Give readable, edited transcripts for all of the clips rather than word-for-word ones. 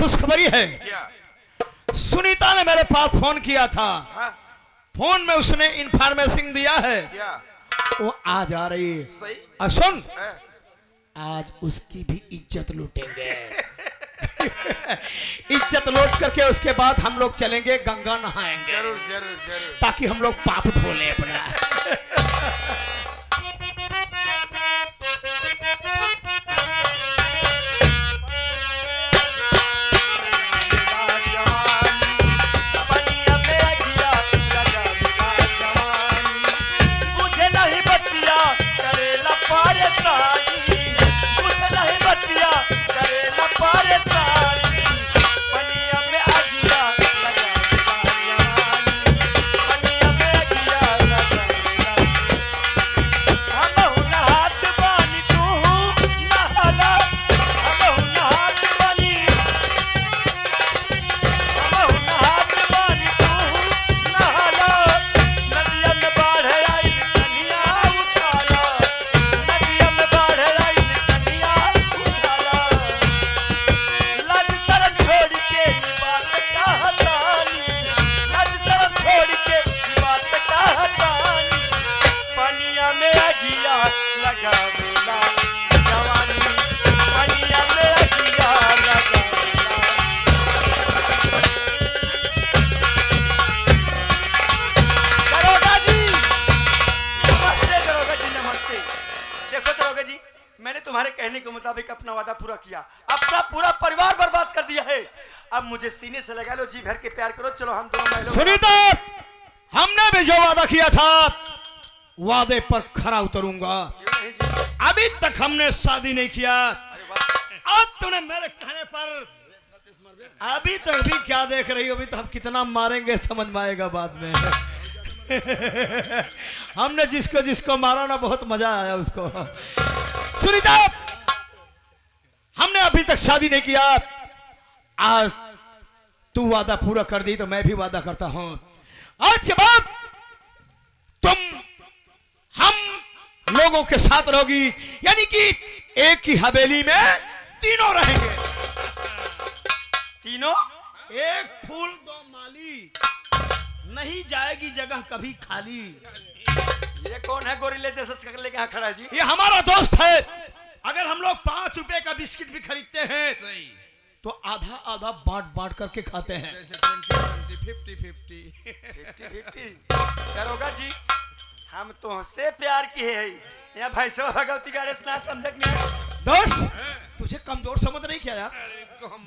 खुशखबरी है। क्या? सुनीता ने मेरे पास फोन किया था। हाँ? फोन में उसने इंफॉर्मेशन दिया है क्या? वो आज आ रही है। सही? अब सुन, हाँ? आज उसकी भी इज्जत लूटेंगे। इज्जत लूट करके उसके बाद हम लोग चलेंगे गंगा नहाएंगे। जरूर जरूर जरूर। ताकि हम लोग पाप धो लें अपना। तुम्हारे कहने के मुताबिक अपना वादा पूरा किया, अपना पूरा परिवार बर्बाद कर दिया है। अब मुझे सीने से लगा लो, जी भर के प्यार करो। चलो हम दोनों महिला। सुनीता, हमने भी जो वादा किया था वादे पर खरा उतरूंगा। अभी तक हमने शादी नहीं किया, आज तूने मेरे कहने पर अभी तक भी क्या देख रही हो? अभी तो हम कितना मारेंगे समझ में आएगा बाद में। हमने जिसको जिसको मारा ना बहुत मजा आया उसको। सुनीता, हमने अभी तक शादी नहीं किया, आज तू वादा पूरा कर दी तो मैं भी वादा करता हूं। आज के बाद तुम हम लोगों के साथ रहोगी, यानी कि एक ही हवेली में तीनों रहेंगे। तीनों? एक फूल दो माली, नहीं जाएगी जगह कभी खाली। ये कौन है गोरिल्ले जैसा शक्ल लेके यहाँ खड़ा है जी? ये हमारा दोस्त है। अगर हम लोग 5 रुपए का बिस्किट भी खरीदते हैं सही तो आधा आधा बांट बांट करके खाते हैं। जैसे 20, 50, 50 दरोगा जी, हम तुमसे प्यार किए हैं। यहाँ भैंसो भगवती का ना समझक नहीं है। दोस्त, तुझे कमजोर समझ नहीं किया यार,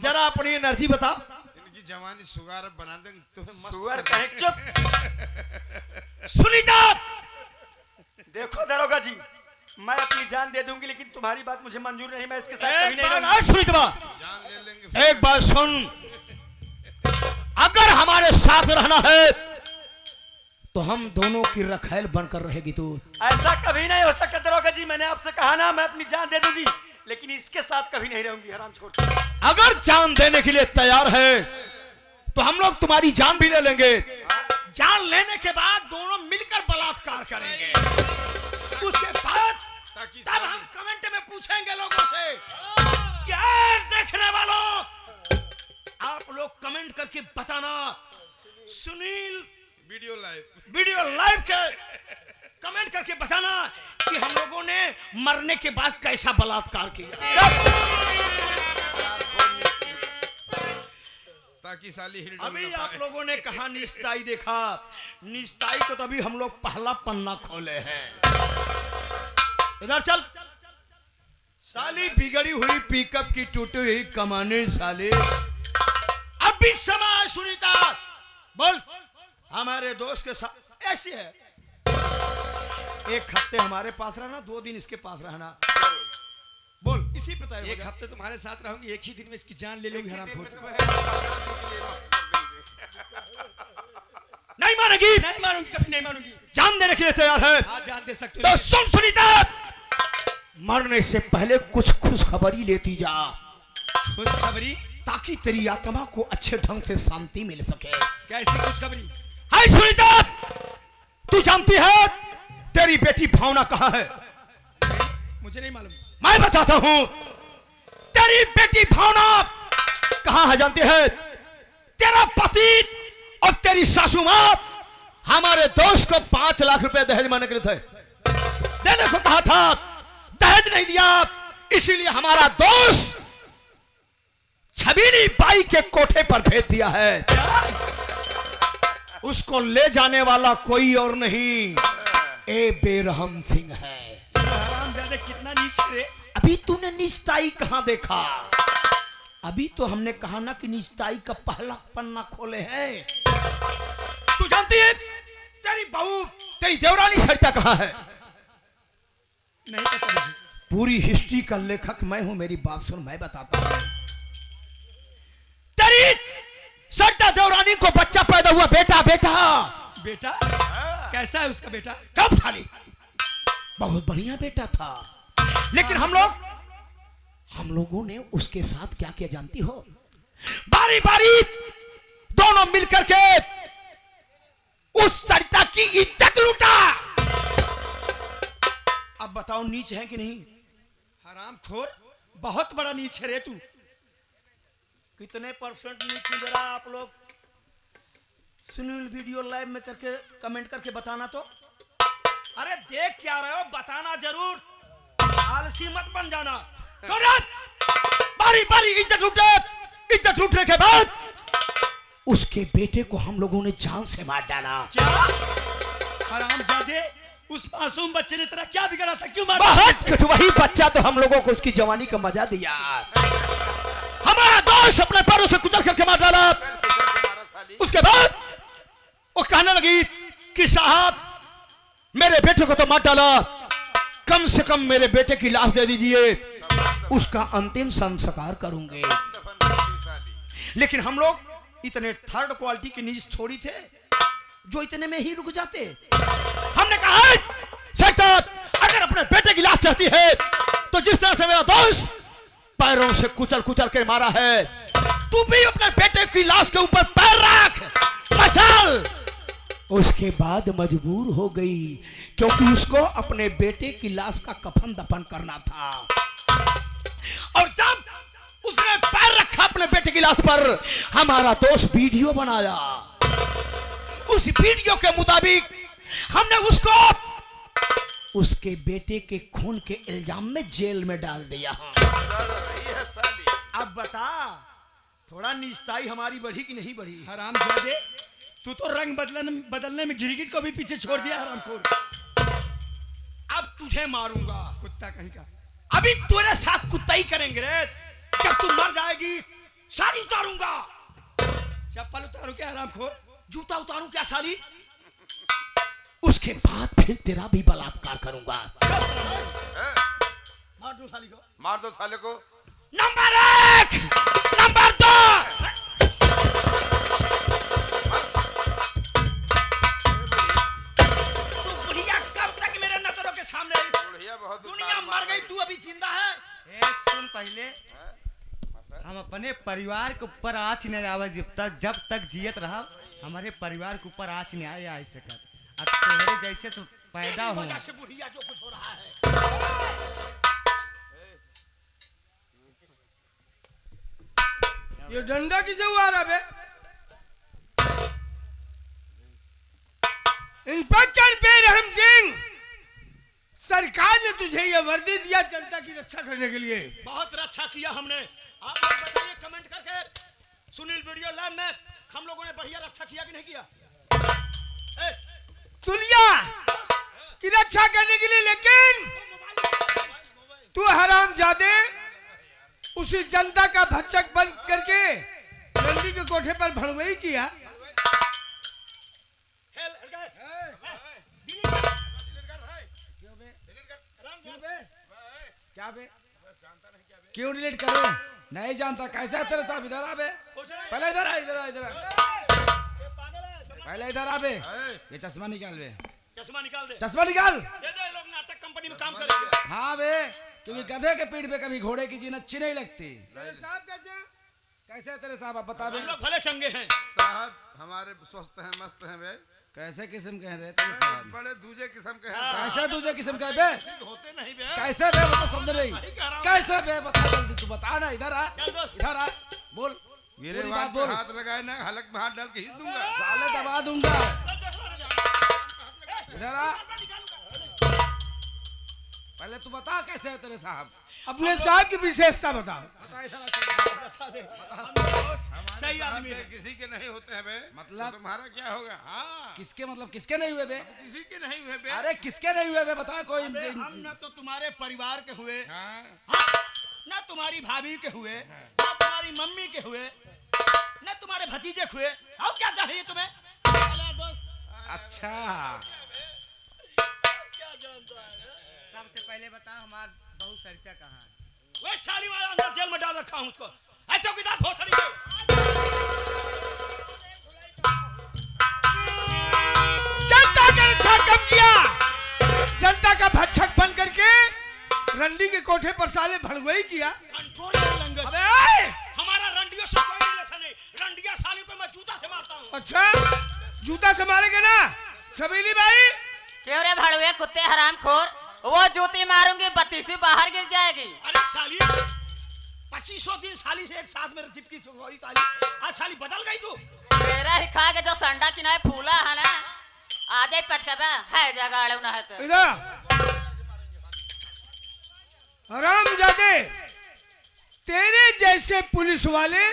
जरा अपनी एनर्जी बता। इनकी जवानी सुगार बना देंगे तुम्हें मस्त सुअर कर कहे चुप। सुनीता, देखो दरोगा जी, मैं अपनी जान दे दूंगी, लेकिन तुम्हारी बात मुझे मंजूर नहीं। मैं इसके साथ कभी एक नहीं बार रहूंगी। जान ले लेंगे। एक बात सुन, अगर हमारे साथ रहना है तो हम दोनों की रखैल बनकर रहेगी तू। ऐसा कभी नहीं हो सकता दरोगा जी। मैंने आपसे कहा ना, मैं अपनी जान दे दूंगी, लेकिन इसके साथ कभी नहीं रहूंगी। हराम छोड़। अगर जान देने के लिए तैयार है तो हम लोग तुम्हारी जान भी ले लेंगे। जान लेने के बाद दोनों मिलकर बलात्कार करेंगे। उसके बाद तब हम कमेंट में पूछेंगे लोगों से, यार देखने वालों आप लोग कमेंट करके बताना, सुनील वीडियो लाइव के कमेंट करके बताना कि हम लोगों ने मरने के बाद कैसा बलात्कार किया। ताकि साली हिल अभी आप लोगों ने कहा निस्ताई देखा, निस्ताई को तो अभी हम लोग पहला पन्ना खोले हैं। इधर चल साली, बिगड़ी हुई पिकअप की टूटी हुई कमाने साले। अभी समय सुनीता, बोल हमारे दोस्त के साथ ऐसी है। एक हफ्ते हमारे पास रहना, 2 दिन इसके पास रहना। बोल इसी पे तय। एक हफ्ते तुम्हारे साथ रहूंगी, एक ही दिन में इसकी जान ले लूंगी। हराम खोर। नहीं मानेगी? नहीं मानूंगी, कभी नहीं मानूंगी। जान देने के लिए तैयार है? हाँ, जान दे सकते तो हो। सुन सुनीता, मरने से पहले कुछ खुशखबरी लेती जा। खुशखबरी? ताकि तेरी आत्मा को अच्छे ढंग से शांति मिल सके। कैसी खुशखबरी? हाय सुनीता, तू जानती है तेरी बेटी भावना कहाँ है? मुझे नहीं मालूम। मैं बताता हूँ। तेरी बेटी भावना कहा है जानते हैं? तेरा पति और तेरी सासू मां हमारे दोस्त को 5 लाख रुपए दहेज मांगने के लिए थे, देने को कहा था, दहेज नहीं दिया, इसीलिए हमारा दोस्त छबीली बाई के कोठे पर भेज दिया है। उसको ले जाने वाला कोई और नहीं, ए बेरहम सिंह है। हरामजादे कितना नीच रे। अभी तूने निस्ताई कहां देखा? अभी तो हमने कहा ना कि निस्ताई का पहला पन्ना खोले हैं। तू जानती है तेरी बहू, तेरी देवरानी सरिता कहां है? नहीं पता मुझे। पूरी हिस्ट्री का लेखक मैं हूं, मेरी बात सुन, मैं बताता हूं। तेरी सरिता देवरानी को बच्चा पैदा हुआ, बेटा बेटा कैसा है उसका बेटा? कब साली? बहुत बढ़िया बेटा था, लेकिन हम लोगों ने उसके साथ क्या किया जानती हो? बारी बारी दोनों मिलकर के उस सरिता की इज्जत लूटा। अब बताओ नीच है कि नहीं? हरामखोर, बहुत बड़ा नीच है रे तू। कितने परसेंट नीच है जरा आप लोग सुनील वीडियो लाइव में करके कमेंट करके बताना। तो अरे देख क्या रहे हो, बताना जरूर, आलसी मत बन जाना। बारी बारी इज्जत लूटने के बाद उसके बेटे को हम लोगों ने जान से मार डाला। क्या हरामजादे, उस मासूम बच्चे ने तेरा क्या बिगाड़ा था? क्यों मारा? बहुत कुछ, वही बच्चा तो हम लोगों को उसकी जवानी का मजा दिया। हमारा दोस्त अपने पैरों से कुचल करके मार डाला। उसके बाद वो कहने लगी कि साहब मेरे बेटे को तो मार डाला, कम से कम मेरे बेटे की लाश दे दीजिए, उसका अंतिम संस्कार करूंगे। लेकिन हम लोग इतने थर्ड क्वालिटी के नीच थोड़ी थे जो इतने में ही रुक जाते। हमने कहा सरकार, अगर अपने बेटे की लाश चाहती है तो जिस तरह से मेरा दोस्त पैरों से कुचल के मारा है, तू भी अपने बेटे की लाश के ऊपर पैर रख, मसल। उसके बाद मजबूर हो गई, क्योंकि उसको अपने बेटे की लाश का कफन दफन करना था। और जब उसने पैर रखा अपने बेटे की लाश पर, हमारा दोस्त वीडियो बनाया। उस वीडियो के मुताबिक हमने उसको उसके बेटे के खून के इल्जाम में जेल में डाल दिया। अब बता, थोड़ा निस्ताई हमारी बढ़ी कि नहीं बढ़ी? हरामजादे, तू तो रंग बदलने में गिरगिट को भी पीछे छोड़ दिया। हरामखोर, अब तुझे मारूंगा, कुत्ता कहीं का। अभी तेरे साथ कुत्ता ही करेंगे रे। जब तू मर जाएगी साड़ी उतारूंगा। चप्पल उतारू क्या हरामखोर? जूता उतारूं क्या साली? उसके बाद फिर तेरा भी बलात्कार करूंगा। मार दो साली को, मार दो साले को। Number 1, number 2। तू बुढ़िया कब तक मेरे नजरों के सामने? बहुत दुनिया मर गई, तू अभी जिंदा है। ए सुन, पहले हम अपने परिवार के ऊपर आँच नहीं आवे जब तक जियत रहा, हमारे परिवार के ऊपर आँच नहीं आए आ सके। अब तोहरे जैसे तो पैदा हो, वजह से बुढ़िया जो कुछ हो रहा है। ये डंडा किसे हुआ रहा बे? इंस्पेक्टर बेरहम सिंह, सरकार ने तुझे ये वर्दी दिया जनता की रक्षा करने के लिए। बहुत रक्षा किया हमने। आप लोग बताइए कमेंट करके, सुनील वीडियो लाइव में हम लोगों ने बढ़िया रक्षा किया कि नहीं किया? दुनिया की रक्षा करने के लिए, लेकिन तू हरामजादे उसी जनता का भक्षक बन करके नंदी के कोठे पर भड़वई किया। क्या बे? क्यों डिलीट करूं? नहीं जानता कैसा तेरे साहब? इधर आ बे, पहले इधर आ, पहले इधर आ बे। ये चश्मा निकाल बे, चश्मा निकाल दे। चश्मा निकाल। दे दे, लोग नाटक कंपनी में काम करेंगे। हाँ बे, क्योंकि गधे के पीठ पे कभी घोड़े की जीन अच्छी नहीं लगती। साहब कैसे तेरे साहब? आप बता बे। हम लोग भले चंगे हैं साहब, हमारे स्वस्थ हैं, मस्त हैं बे। कैसे किस्म के हैं तेरे साहब? बड़े दूजे किस्म के हैं। कैसे दूसरे किस्म के बे? होते नहीं बे। कैसे बे? बता, समझ नहीं कैसे बे? बता जल्दी, तू बता ना। इधर आ, चल दोस्त। इधर आ, बोल। गिरे पूरी वाल बात पे बोल। हाथ लगाए ना, हलक में हाथ डाल के हिल दूंगा। साले दबा दूंगा। इधर आ। पहले तू बता कैसे है तेरे साहब। अपने साहब की विशेषता बताओ। बता इधर आ। बता दे। सही साहब आदमी बे, है। किसी के नहीं होते हैं बे। मतलब? तो तुम्हारा क्या होगा? हाँ, किसके मतलब किसके नहीं हुए बे? किसी के नहीं हुए बे। अरे किसके नहीं हुए बे बता कोई। अबे हम न तो तुम्हारे परिवार के हुए, हाँ, हाँ, न तुम्हारी भाभी के हुए, न तुम्हारी मम्मी के हुए, न तुम्हारे भतीजे के हुए। और क्या चाहिए तुम्हें? अरे दोस्त, अच्छा क्या जानता है? सबसे पहले बता हमार बहू सरिता कहाँ है? वह साली वाला अंदर जेल में डाल रखा हूँ उसको। ऐ चौकीदार भोसड़ी के। जनता का रक्षा कब किया? जनता का भक्षक बन करके रंडी के कोठे पर साले भड़वई किया। कंट्रोल में लंगट। अबे आए! हमारा रंडियों से कोई रिलेशन नहीं। रंडिया साली को मैं जूता से मारता हूँ। अच्छा, जूता से मारेंगे ना छबीली भाई? क्यों रे भड़वे कुत्ते हरामखोर, वो जूती मारूंगी बत्तीसी बाहर गिर जाएगी। अरे साली 2500 दिन साली से एक साथ में चिपकी सोई साली। आज साली बदल गई तू। मेरा ही खा के जो संडा किनाए फूला है ना, आ जाए पचकबा है जगाड़ू ना है तो। इधर हरामजादे, तेरे जैसे पुलिस वाले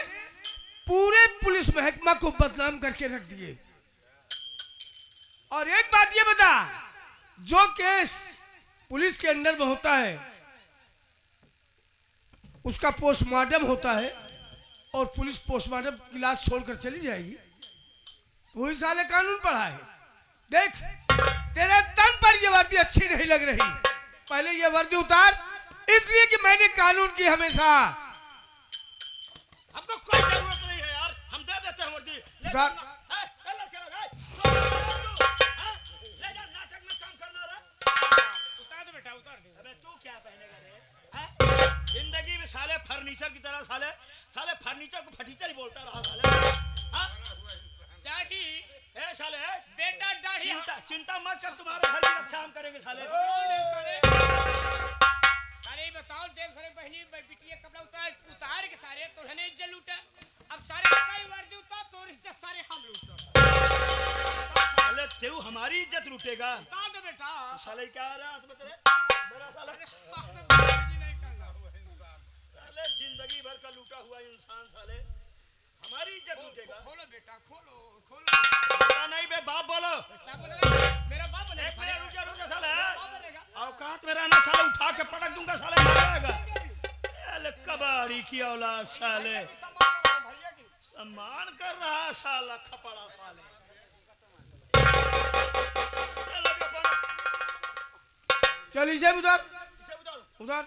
पूरे पुलिस महकमा को बदनाम करके रख दिए। और एक बात ये बता, जो केस पुलिस के अंडर में होता है उसका पोस्टमार्टम होता है और पुलिस पोस्टमार्टम की लाश छोड़कर चली जाएगी। वही साले कानून पढ़ा है। देख, तेरे तन पर ये वर्दी अच्छी नहीं लग रही, पहले ये वर्दी उतार, इसलिए कि मैंने कानून की हमेशा। हमको कोई जरूरत नहीं है यार, हम दे देते हैं वर्दी। ले उतार। जा, है, कलर के लगा, है, ले जा, नाटक में काम करना रे। उतार दो बेटा, उतार दो। अबे तू क्या पहनेगा रे? हैं? जिंदगी में साले फर्नीचर की तरह साले फर्नीचर को फटीचर ही बोलता रहा साले। हाँ? डैडी, ए साले, बेटा डैडी, चिंता मत कर, तुम्हारे घर की रक्षा हम करेंगे साले। सारे बताओ, देख भरे बहनी बिटिया कपड़ा उतार के सारे तो हने इज्जत लूटा। अब सारे कई वर्दी उतार तो इज्जत सारे हम लूटा। साले तू हमारी इज्जत लूटेगा। बता दो बेटा, साले क्या आ रहा है हाथ में तेरे? मेरा साला नहीं करना। साले जिंदगी भर का लूटा हुआ इंसान साले हमारी इज्जत लूटेगा। खोलो बेटा, खोलो खोलो। बेटा नहीं बे, बाप बोलो। क्या बोलेगा? मेरा बाप बनेगा। एक मिनट रुक जा साले। बाप बनेगा। औकात में रहना साले, उठा के पटक दूंगा साले, मर जाएगा। अरे कबाड़ी की औलाद साले, सम्मान करो भैया की। सम्मान कर रहा साला खपड़ा साले। चल इसे उधर इसे उतारो, उधर।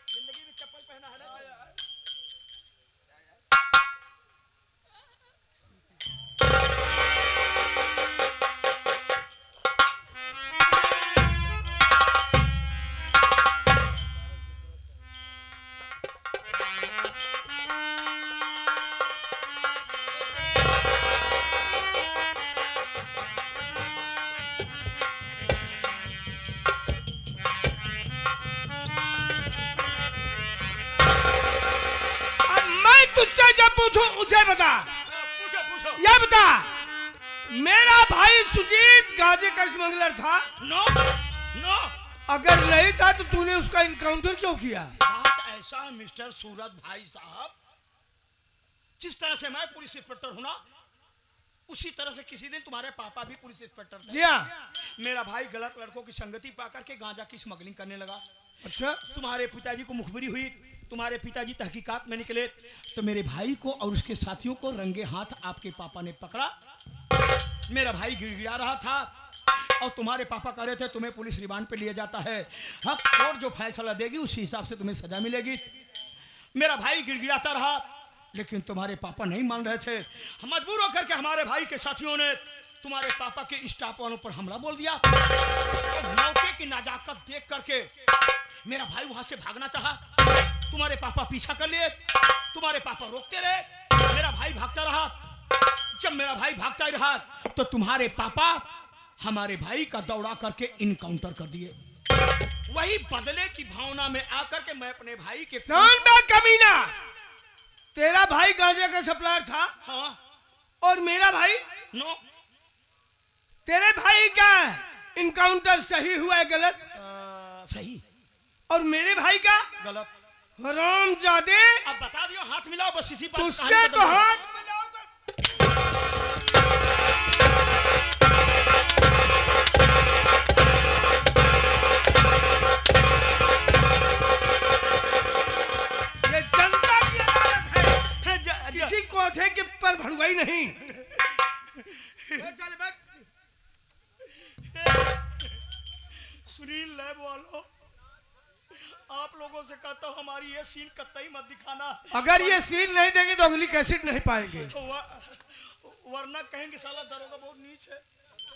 जिंदगी में चप्पल पहना है ना? अब मैं तुझसे जब पूछूं उसे बता, पूछो पूछो। यह बता, मेरा भाई सुजीत गाजे का स्मगलर था? नो नो, अगर नहीं था तो तूने उसका इनकाउंटर क्यों किया? बात ऐसा मिस्टर सूरत भाई साहब, जिस तरह से मैं पुलिस इंस्पेक्टर हूं ना, उसी तरह से किसी दिन तुम्हारे पापा भी पुलिस इंस्पेक्टर थे। जी हाँ। मेरा भाई गलत लड़कों की संगति पाकर के गांजा की स्मगलिंग करने लगा। अच्छा, तुम्हारे पिताजी को मुखबिरी हुई, तुम्हारे पिताजी तहकीकात में निकले, तो मेरे भाई को और उसके साथियों को रंगे हाथ आपके पापा ने पकड़ा। मेरा भाई गिड़गिड़ा रहा था और तुम्हारे पापा कह रहे थे तुम्हें पुलिस रिमांड पे लिया जाता है, हाँ कोर्ट जो फैसला देगी उसी हिसाब से तुम्हें सजा मिलेगी। मेरा भाई गिड़गिड़ाता रहा, लेकिन तुम्हारे पापा नहीं मान रहे थे। मजबूर होकर के हमारे भाई के साथियों ने तुम्हारे पापा के स्टाफ वालों पर हमला बोल दिया। तो मौके की नाजाकत देख करके मेरा भाई वहां से भागना चाहा, तुम्हारे पापा पीछा कर लिए, तुम्हारे पापा रोकते रहे, मेरा भाई भागता रहा। जब मेरा भाई भागता ही रहा तो तुम्हारे पापा हमारे भाई का दौड़ा करके इनकाउंटर कर दिए। वही बदले की भावना में आकर के मैं अपने भाई के सांडा कमीना, तेरा भाई गांजे का सप्लायर था हाँ और मेरा भाई, नो तेरे भाई का इनकाउंटर सही हुआ है गलत, सही और मेरे भाई का गलत। हरामजादे, अब बता दियो, हाथ मिलाओ बस इसी बात। तुझसे तो हाथ मिलाऊंगा। ये जनता की अदालत है, किसी कोठे के पर भड़वाई नहीं। चल बैठ। सुनील लैब वालों, आप लोगों से कहता हूँ हमारी ये सीन कतई मत दिखाना, अगर ये सीन नहीं देंगे तो अगली कैसेट नहीं पाएंगे। वरना कहेंगे साला दरोगा बहुत नीच है।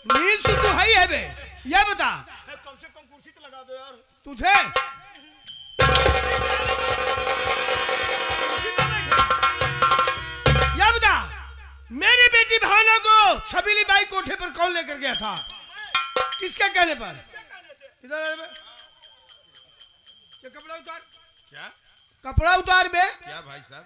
नीच तो तू है ही है बे, ये बता। कम से कम कुर्सी तो लगा दो यार। तुझे ये बता, मेरी बेटी भावना को छबीली बाई कोठे पर कौन लेकर गया था, किसके कहने पर? इधर आ बे। ये कपड़ा उतार, क्या कपड़ा उतार बे। क्या भाई साहब,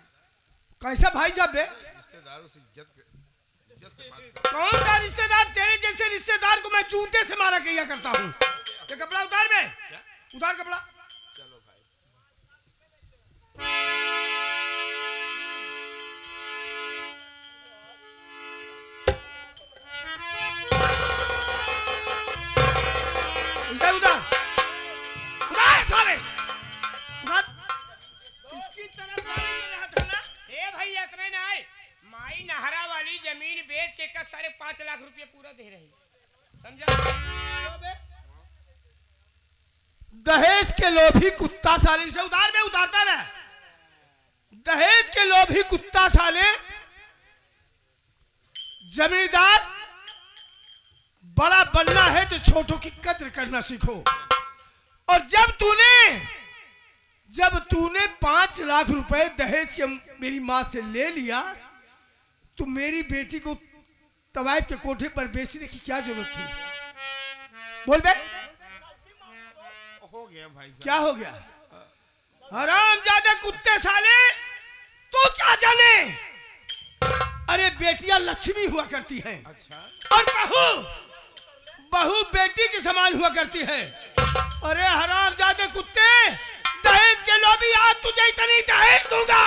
कैसा भाई साहब बे? रिश्तेदारों से इज्जत से बात कर। कौन सा रिश्तेदार? तेरे जैसे रिश्तेदार को मैं जूते से मारा किया करता हूँ। ये कपड़ा उतार बे, क्या? उतार कपड़ा। चलो भाई, उतार उतार उतार साले उतार। इसकी तरफ गाड़ी में रहा था ना। ए भैया इतने ना आए, माई नहरा वाली जमीन बेच के का 5.5 लाख रुपए पूरा दे रही, समझा? दहेज के लोभी कुत्ता साले, से उतार में उतारता रहे। दहेज के लोभी कुत्ता साले, जमींदार बड़ा बनना है तो छोटों की कद्र करना सीखो। और जब तूने 5 लाख रुपए दहेज के मेरी माँ से ले लिया तो मेरी बेटी को तवाइफ के कोठे पर बेचने की क्या जरूरत थी? बोल बे, हो गया भाई साहब। क्या हो गया? हरामजादे कुत्ते साले, तू क्या जाने? अरे बेटियां लक्ष्मी हुआ करती हैं अच्छा, और बहू बेटी के समान हुआ करती है। अरे हरामजादे कुत्ते, दहेज के लोभी, आज तुझे इतनी दहेज दूंगा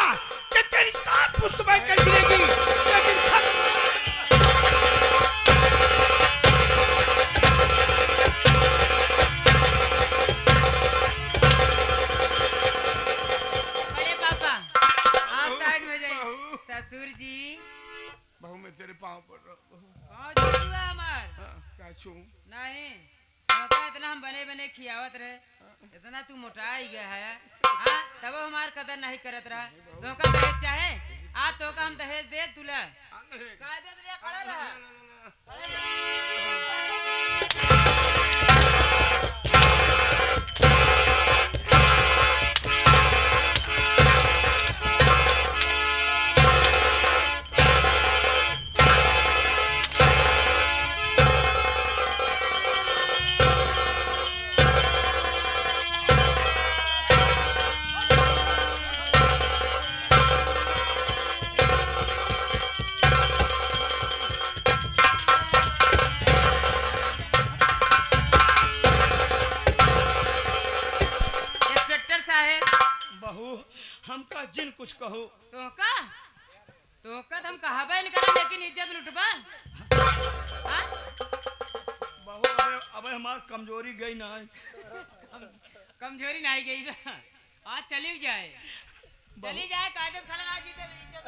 कि तेरी 7 पुश्त बैठ कर गिरेगी, लेकिन अरे पापा आप साइड में जाइए। बहू, ससुर जी बहू मैं तेरे पाँव पड़ रहा हूँ। पाँव छुआ हमार क्या छू? नहीं मौका इतना हम बने बने खियावत रहे, इतना तू मोटा ही गया है। हाँ तब हमार कदर नहीं करत रहा। तो का दहेज चाहे आज तो का हम दहेज दे तुला का दे तुझे खड़ा रहा। हमका जिन कुछ कहो तो का हम कहाबे नहीं करा, लेकिन इज्जत लुटबा। हाँ? बहू अबे हमार कमजोरी गई ना है। कमजोरी नहीं गई बा, आज चली जाए कायदे खड़ा ना जीते इज्जत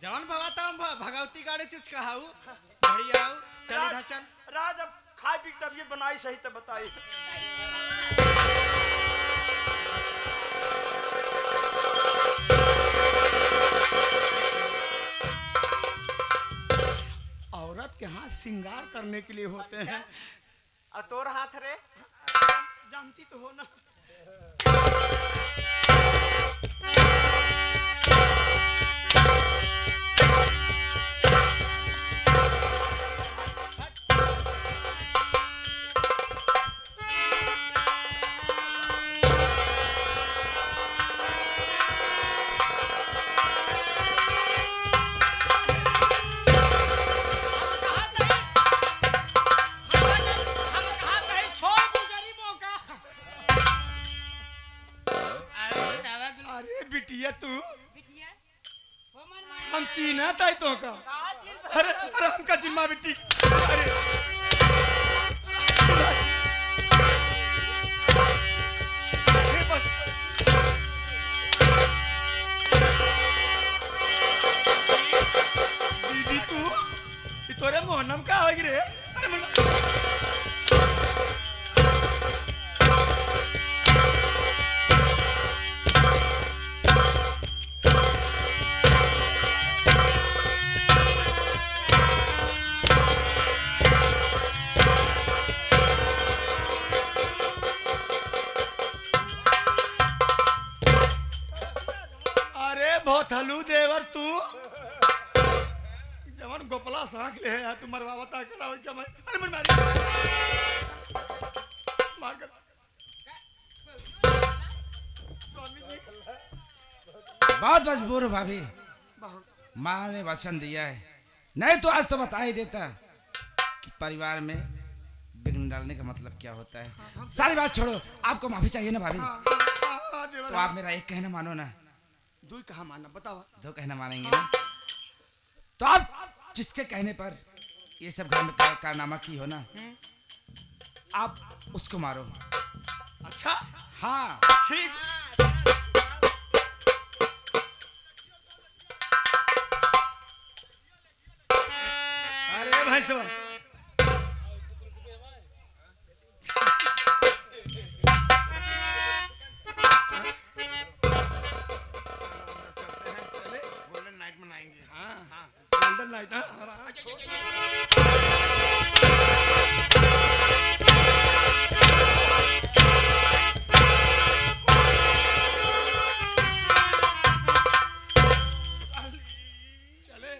जौन भवाता भगवती गाड़ी चीज कहाऊ बढ़िया आऊ चल इधर चल। राज अब खाए पी तबियत बनाई सही तो बताई। औरत के हाथ श्रृंगार करने के लिए होते हैं। और तोर हाथ रे जानती तो हो ना। हम कहा कहीं छोड़ दूं गरीबों का। अरे बतावा गुल अरे बिटिया तू बिटिया वो मन मार हम चीना ताई तो का। कहा चीज अरे अरे हमका जिम्मा बिट्टी। अरे अरे बस दीदी तू ये तोरे मोहनम का होगी रे। अरे अरे बहुत हलू देवर तू जवन गोपला सांख ले है तू मरवा बता करा हो क्या मैं। अरे मन मार मार कर स्वामी जी बहुत मजबूर हूँ भाभी, बहुत माँ ने वचन दिया है, नहीं तो आज तो बता ही देता कि परिवार में विघ्न डालने का मतलब क्या होता है। सारी बात छोड़ो, आपको माफी चाहिए ना भाभी, देवर तो आप मेरा एक कहना मानो ना। दुई कहा मानना बतावा। दो कहना मानेंगे ना, तो आप जिसके कहने पर ये सब घर में कारनामा की हो ना, आप उसको मारो। अच्छा हाँ ठीक। अरे भाई साहब चले गोल्डन नाइट मनाएंगे। हाँ हाँ गोल्डन नाइट। हाँ चले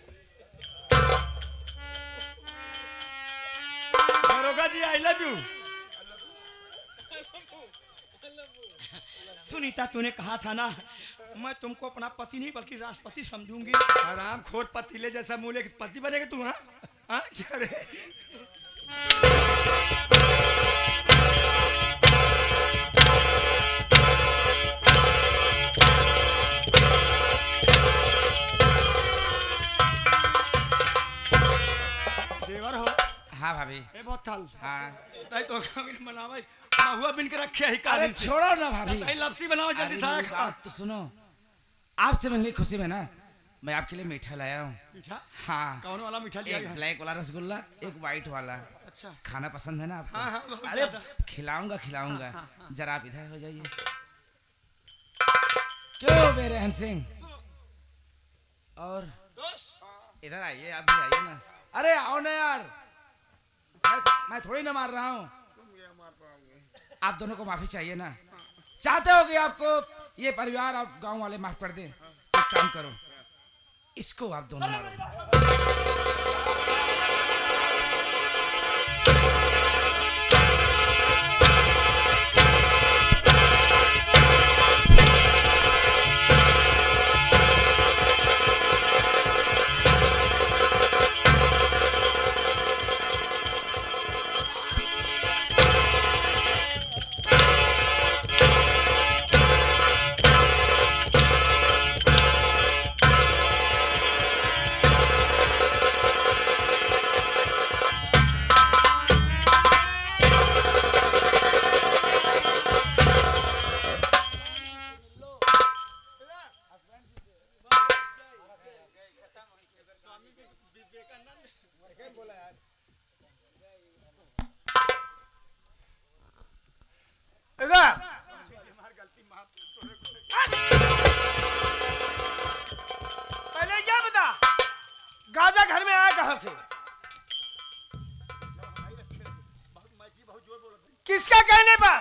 दरोगा जी आई लव यू। सुनीता तूने कहा था ना मैं तुमको अपना पति नहीं बल्कि राष्ट्रपति समझूंगी। आराम खोर पतीले जैसा मुंह लेके पति बनेगा तू। हाँ हाँ क्या रे। देवर हो हाँ भाभी। ए बहुत थाल। हाँ ताई तो कभी मनावे महुआ बिन के रखे ही अरे काली से। छोड़ो ना भाभी, ताई लपसी बनाओ जल्दी अरे सारा मेरी खा। बात तो सुनो, आपसे मिलने की खुशी में ना मैं आपके लिए मीठा लाया हूँ। मीठा हाँ, कौन वाला मीठा लिया एक है? ब्लैक वाला रसगुल्ला, एक व्हाइट वाला। अच्छा खाना पसंद है ना आपको? हाँ, हाँ, बहुत अरे ज्यादा। खिलाऊंगा खिलाऊंगा। हाँ, हाँ, जरा आप इधर हो जाइए। क्यों बेरहम सिंह, और इधर आइए, आप भी आइए ना। अरे आओ ना यार, मैं थोड़ी ना मार रहा हूँ। तुम ये मार पाओगे। आप दोनों को माफी चाहिए ना। चाहते हो कि आपको ये परिवार और गांव वाले माफ कर दें, तो एक काम करो, इसको आप दोनों मारो। पहले क्या बता गाजा घर में आया कहां से? किसका कहने पर?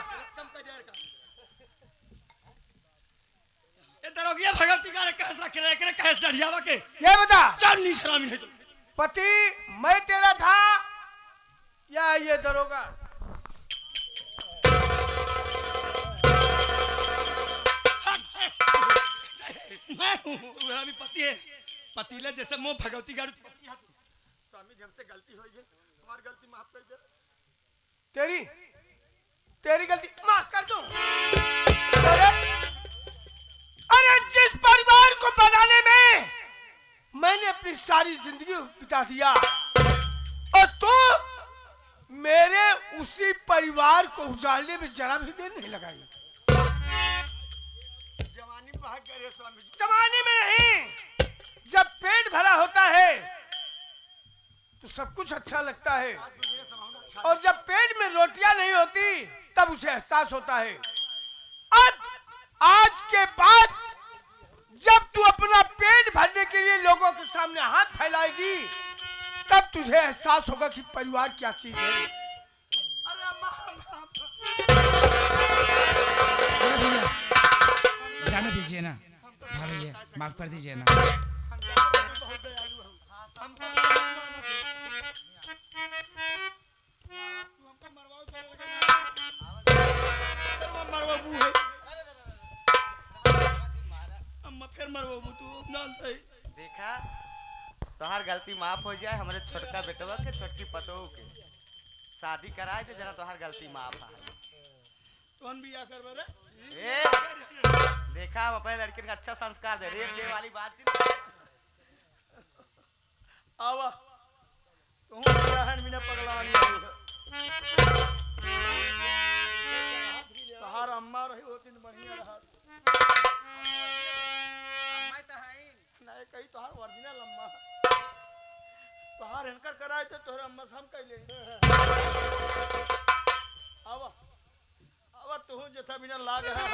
डढ़ियावा के ये बता, चांदनी शराबी नहीं तो पति मैं तेरा था या ये दरोगा? मैं हूँ मेरा भी पति है। पतीले जैसे मुंह भगवती गाड़ी पति है। स्वामी जी हमसे गलती हुई है, हमारी गलती माफ कर दे। तेरी गलती माफ कर दूं। अरे जिस परिवार को बनाने में मैंने अपनी सारी जिंदगी बिता दिया और तू मेरे उसी परिवार को उजाड़ने में जरा भी देर नहीं लगाई। जवानी में भाग गए स्वामी जी। जमाने में नहीं, जब पेट भरा होता है तो सब कुछ अच्छा लगता है और जब पेट में रोटियां नहीं होती तब उसे एहसास होता है। अब आज के बाद जब तू अपना पेट भरने के लिए लोगों के सामने हाथ फैलाएगी तब तुझे एहसास होगा कि परिवार क्या चीज है। अरे भैया जाने दीजिए ना। हाँ भैया माफ कर दीजिए ना। बहुत दयालु हो। हमको मरवाबू है। अम्मा फिर मरवाबू तू जानता है। देखा तोहार गलती माफ हो जाए। हमारे छोटका बेटवा के छोटकी पतोह के शादी कराए थे, जरा तोहार गलती माफ आ। कौन बिया करबे रे? ए देखा हम अपने लड़के का अच्छा संस्कार दे। रेप दे वाली बात आवा तू रहन बिना पगलानी है। तहार अम्मा रही होती तो बढ़िया रहा। नहीं कही तोहार ओरिजिनल अम्मा तोहार इनकर कराए तो तोहर अम्मा से हम कह ले। आवा आवा तू जथा बिना लाग रहा।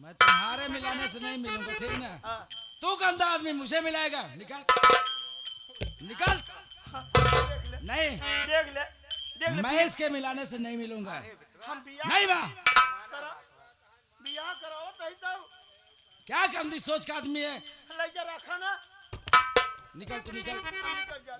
मैं तुम्हारे मिलाने से नहीं मिलूंगा, ठीक ना? हाँ। तू गंदा आदमी मुझे मिलाएगा? निकल निकल। नहीं देख ले मैं इसके मिलाने से नहीं मिलूंगा। हम बिया नहीं माँ बिया कराओ नहीं तो क्या गंदी सोच का आदमी है। ले जा रखा ना। निकल तू निकल। निकल जा।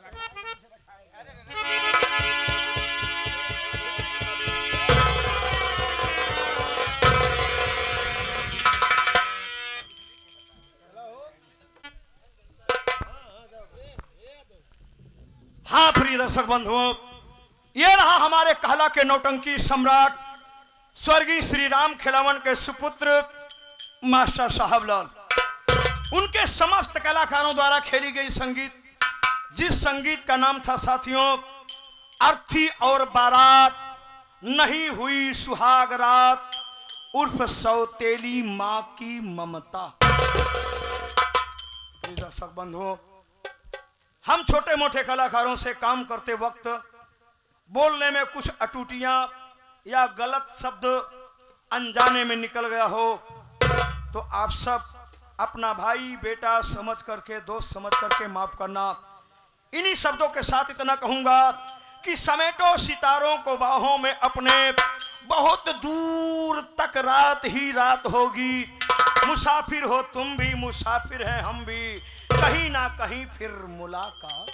हाँ प्रिय दर्शक बंधुओं, ये रहा हमारे कहला के नौटंकी सम्राट स्वर्गीय श्री राम खिलावन के सुपुत्र मास्टर साहब लाल। उनके समस्त कलाकारों द्वारा खेली गई संगीत, जिस संगीत का नाम था साथियों अर्थी और बारात, नहीं हुई सुहाग रात, उर्फ सौतेली माँ की ममता। प्रिय दर्शक बंधुओं, हम छोटे मोटे कलाकारों से काम करते वक्त बोलने में कुछ अटूटियां या गलत शब्द अनजाने में निकल गया हो तो आप सब अपना भाई बेटा समझ करके, दोस्त समझ करके माफ करना। इन्हीं शब्दों के साथ इतना कहूंगा कि समेटो सितारों को बाहों में अपने, बहुत दूर तक रात ही रात होगी। मुसाफिर हो तुम भी, मुसाफिर हैं हम भी, कहीं ना कहीं फिर मुलाकात